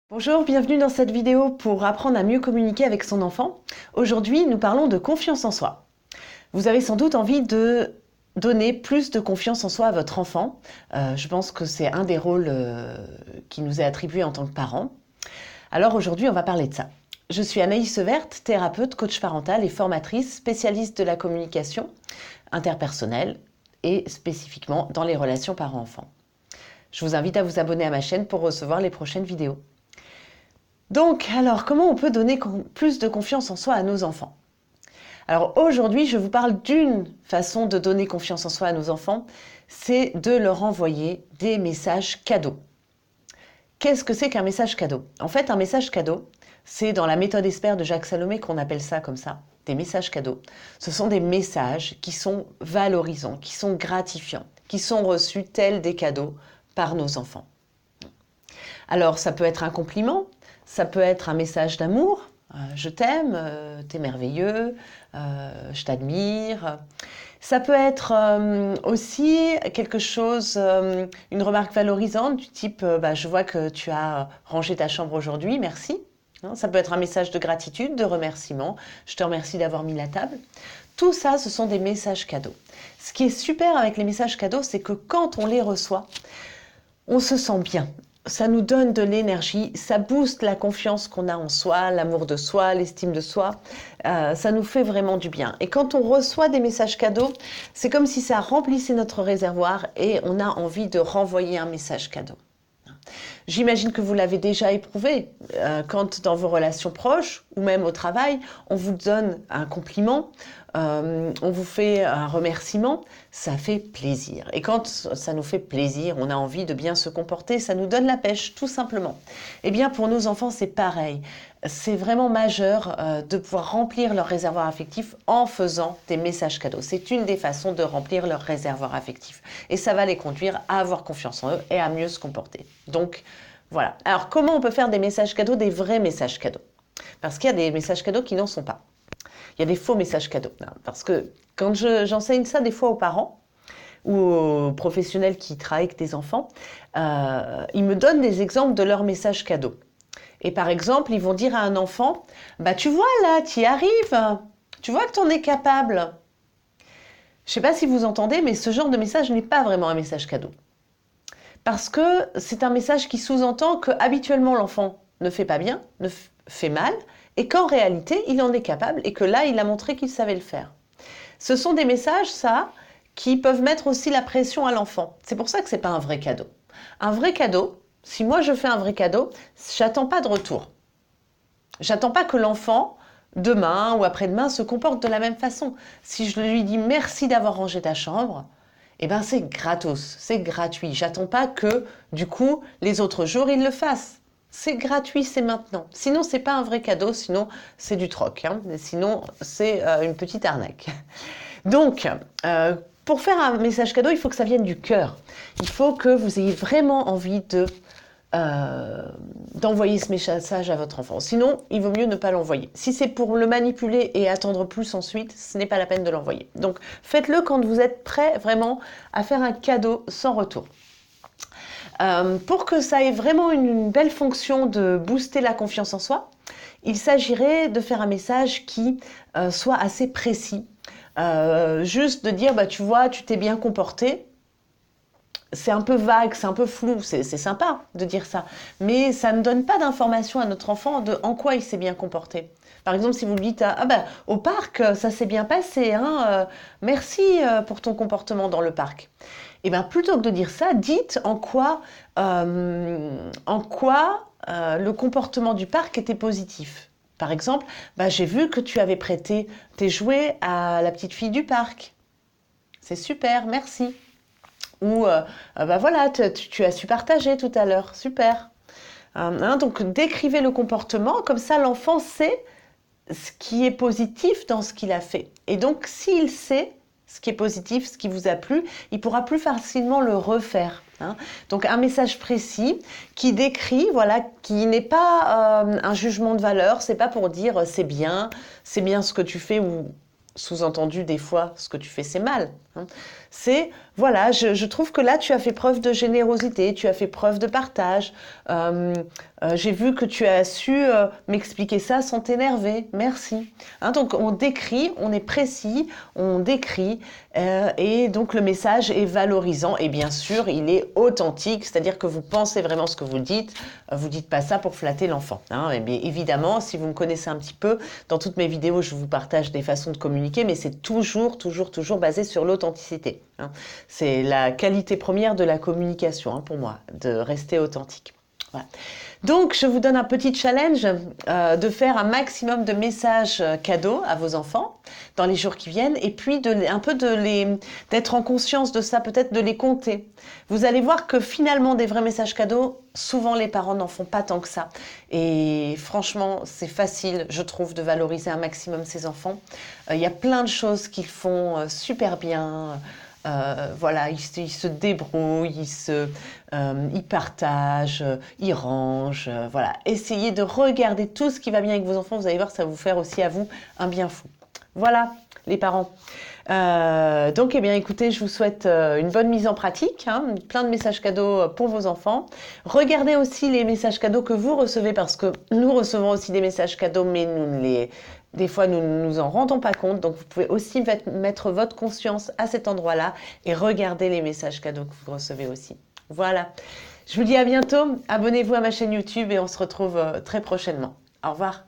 Bonjour, bienvenue dans cette vidéo pour apprendre à mieux communiquer avec son enfant. Aujourd'hui, nous parlons de confiance en soi. Vous avez sans doute envie de donner plus de confiance en soi à votre enfant. Je pense que c'est un des rôles qui nous est attribué en tant que parents. Alors aujourd'hui, on va parler de ça. Je suis Anaïs Severt, thérapeute, coach parental et formatrice, spécialiste de la communication interpersonnelle et spécifiquement dans les relations parents-enfants. Je vous invite à vous abonner à ma chaîne pour recevoir les prochaines vidéos. Donc, alors, comment on peut donner plus de confiance en soi à nos enfants? Alors aujourd'hui, je vous parle d'une façon de donner confiance en soi à nos enfants, c'est de leur envoyer des messages cadeaux. Qu'est-ce que c'est qu'un message cadeau? En fait, un message cadeau, c'est dans la méthode ESPER de Jacques Salomé qu'on appelle ça comme ça, des messages cadeaux. Ce sont des messages qui sont valorisants, qui sont gratifiants, qui sont reçus tels des cadeaux par nos enfants. Alors, ça peut être un compliment, ça peut être un message d'amour, je t'aime, t'es merveilleux, je t'admire. Ça peut être aussi quelque chose, une remarque valorisante du type je vois que tu as rangé ta chambre aujourd'hui, merci. Ça peut être un message de gratitude, de remerciement, je te remercie d'avoir mis la table. Tout ça, ce sont des messages cadeaux. Ce qui est super avec les messages cadeaux, c'est que quand on les reçoit, on se sent bien. Ça nous donne de l'énergie, ça booste la confiance qu'on a en soi, l'amour de soi, l'estime de soi. Ça nous fait vraiment du bien. Et quand on reçoit des messages cadeaux, c'est comme si ça remplissait notre réservoir et on a envie de renvoyer un message cadeau. J'imagine que vous l'avez déjà éprouvé quand dans vos relations proches ou même au travail, on vous donne un compliment, on vous fait un remerciement, ça fait plaisir. Et quand ça nous fait plaisir, on a envie de bien se comporter, ça nous donne la pêche, tout simplement. Eh bien, pour nos enfants, c'est pareil. C'est vraiment majeur de pouvoir remplir leur réservoir affectif en faisant des messages cadeaux. C'est une des façons de remplir leur réservoir affectif. Et ça va les conduire à avoir confiance en eux et à mieux se comporter. Donc, voilà. Alors, comment on peut faire des messages cadeaux, des vrais messages cadeaux? Parce qu'il y a des messages cadeaux qui n'en sont pas. Il y a des faux messages cadeaux. Parce que quand j'enseigne ça des fois aux parents ou aux professionnels qui travaillent avec des enfants, ils me donnent des exemples de leurs messages cadeaux. Et par exemple, ils vont dire à un enfant, tu vois là, tu y arrives, tu vois que tu en es capable. Je ne sais pas si vous entendez, mais ce genre de message n'est pas vraiment un message cadeau. Parce que c'est un message qui sous-entend que habituellement l'enfant ne fait pas bien, ne fait mal, et qu'en réalité, il en est capable, et que là, il a montré qu'il savait le faire. Ce sont des messages, ça, qui peuvent mettre aussi la pression à l'enfant. C'est pour ça que ce n'est pas un vrai cadeau. Un vrai cadeau, si moi je fais un vrai cadeau, j'attends pas de retour. J'attends pas que l'enfant, demain ou après-demain, se comporte de la même façon. Si je lui dis merci d'avoir rangé ta chambre, eh ben c'est gratos, c'est gratuit. J'attends pas que, du coup, les autres jours, il le fasse. C'est gratuit, c'est maintenant. Sinon, c'est pas un vrai cadeau, sinon c'est du troc. Sinon, c'est une petite arnaque. Donc, pour faire un message cadeau, il faut que ça vienne du cœur. Il faut que vous ayez vraiment envie d'envoyer ce message à votre enfant. Sinon, il vaut mieux ne pas l'envoyer. Si c'est pour le manipuler et attendre plus ensuite, ce n'est pas la peine de l'envoyer. Donc, faites-le quand vous êtes prêt vraiment à faire un cadeau sans retour. Pour que ça ait vraiment une belle fonction de booster la confiance en soi, il s'agirait de faire un message qui soit assez précis. Juste de dire, tu vois, tu t'es bien comporté. C'est un peu vague, c'est un peu flou, c'est sympa de dire ça. Mais ça ne donne pas d'informations à notre enfant de en quoi il s'est bien comporté. Par exemple, si vous lui dites, au parc, ça s'est bien passé, merci pour ton comportement dans le parc. Et bien, plutôt que de dire ça, dites en quoi le comportement du parc était positif. Par exemple, j'ai vu que tu avais prêté tes jouets à la petite fille du parc. C'est super, merci. Ou, voilà, tu as su partager tout à l'heure, super. Donc, décrivez le comportement, comme ça l'enfant sait ce qui est positif dans ce qu'il a fait. Et donc, s'il sait ce qui est positif, ce qui vous a plu, il pourra plus facilement le refaire. Donc, un message précis qui décrit, voilà, qui n'est pas un jugement de valeur, c'est pas pour dire c'est bien ce que tu fais ou sous-entendu des fois ce que tu fais c'est mal. hein. C'est, voilà, je trouve que là, tu as fait preuve de générosité, tu as fait preuve de partage. J'ai vu que tu as su m'expliquer ça sans t'énerver. Merci. Hein, donc, on décrit, on est précis, on décrit, et donc le message est valorisant. Et bien sûr, il est authentique, c'est-à-dire que vous pensez vraiment ce que vous dites. Vous dites pas ça pour flatter l'enfant. Hein. Et bien évidemment, si vous me connaissez un petit peu, dans toutes mes vidéos, je vous partage des façons de communiquer, mais c'est toujours basé sur l'authenticité. Hein. C'est la qualité première de la communication, hein, pour moi, de rester authentique. Voilà. Donc, je vous donne un petit challenge de faire un maximum de messages cadeaux à vos enfants dans les jours qui viennent, et puis d'être en conscience de ça, peut-être de les compter. Vous allez voir que finalement, des vrais messages cadeaux, souvent les parents n'en font pas tant que ça. Et franchement, c'est facile, je trouve, de valoriser un maximum ses enfants. Il y a plein de choses qu'ils font super bien. Voilà, ils se débrouillent, ils partagent, ils rangent. Voilà, essayez de regarder tout ce qui va bien avec vos enfants. Vous allez voir, ça va vous faire aussi à vous un bien fou. Voilà, les parents. Donc, eh bien, écoutez, je vous souhaite une bonne mise en pratique, hein, plein de messages cadeaux pour vos enfants. Regardez aussi les messages cadeaux que vous recevez, parce que nous recevons aussi des messages cadeaux, mais des fois, nous ne nous en rendons pas compte. Donc, vous pouvez aussi mettre votre conscience à cet endroit-là et regarder les messages cadeaux que vous recevez aussi. Voilà. Je vous dis à bientôt. Abonnez-vous à ma chaîne YouTube et on se retrouve très prochainement. Au revoir.